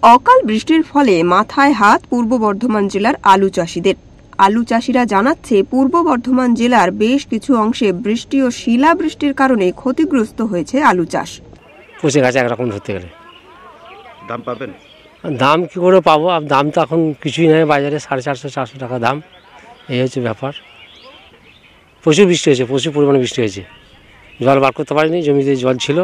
অকাল বৃষ্টির ফলে মাথায় হাত পূর্ব বর্ধমান জেলার আলু চাষিদের। আলু চাষিরা জানাচ্ছে, পূর্ব বর্ধমান জেলার বেশ কিছু অংশে বৃষ্টি ও শিলাবৃষ্টির কারণে ক্ষতিগ্রস্ত হয়েছে আলু চাষ। পচে গেছে একরকম ধরতে গেলে। দাম পাবেন? দাম কি করে পাবো? দাম তো এখন কিছুই নেই বাজারে, 450-400 টাকা দাম। এই হচ্ছে ব্যাপার। প্রচুর বৃষ্টি হয়েছে, প্রচুর পরিমাণে বৃষ্টি হয়েছে। জল বার করতে পারিনি, জমিতে জল ছিল,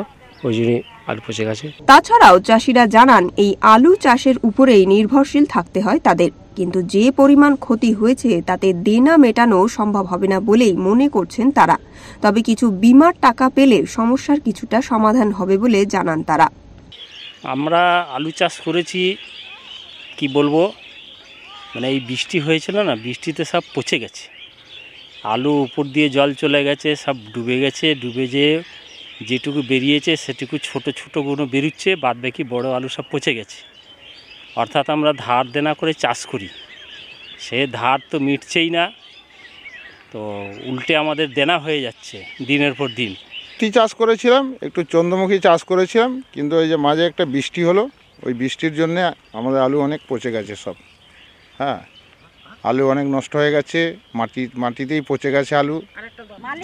ওই জন্যই আলু পচে গেছে। তাছাড়াও চাষিরা জানান, এই আলু চাষের উপরেই নির্ভরশীল থাকতে হয় তাদের। কিন্তু যে পরিমাণ ক্ষতি হয়েছে তাতে দেনা মেটানো সম্ভব হবে না বলেই মনে করছেন তারা। তবে কিছু বিমার টাকা পেলে সমস্যার কিছুটা সমাধান হবে বলে জানান তারা। আমরা আলু চাষ করেছি, কি বলবো, মানে এই বৃষ্টি হয়েছিল না, বৃষ্টিতে সব পচে গেছে। আলু উপর দিয়ে জল চলে গেছে, সব ডুবে গেছে। ডুবে যেটুকু বেরিয়েছে সেটুকু ছোট ছোটোগুলো বেরোচ্ছে, বাদ বাকি বড়ো আলু সব পচে গেছে। অর্থাৎ আমরা ধার দেনা করে চাষ করি, সে ধার তো মিটছেই না, তো উল্টে আমাদের দেনা হয়ে যাচ্ছে দিনের পর দিন। চাষ করেছিলাম, একটু চন্দ্রমুখী চাষ করেছিলাম, কিন্তু ওই যে মাঝে একটা বৃষ্টি হলো, ওই বৃষ্টির জন্যে আমাদের আলু অনেক পচে গেছে সব। হ্যাঁ, আলু অনেক নষ্ট হয়ে গেছে, মাটিতেই পচে গেছে আলু।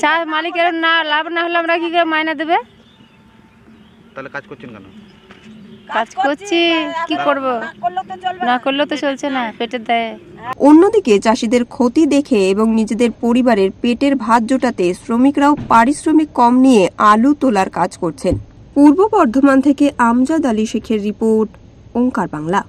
চাষ মালিকের না লাভ না হলে আমরা কি করে মাইনে দেবে? তাহলে কাজ করছেন কেন? কাজ করছি, কি করব, না করলে তো চলছে না, পেটে দেয়। অন্যদিকে চাষিদের ক্ষতি দেখে এবং নিজেদের পরিবারের পেটের ভাত জোটাতে শ্রমিকরাও পারিশ্রমিক কম নিয়ে আলু তোলার কাজ করছেন। পূর্ব বর্ধমান থেকে আমজাদ আলী শেখের রিপোর্ট, ওঙ্কার বাংলা।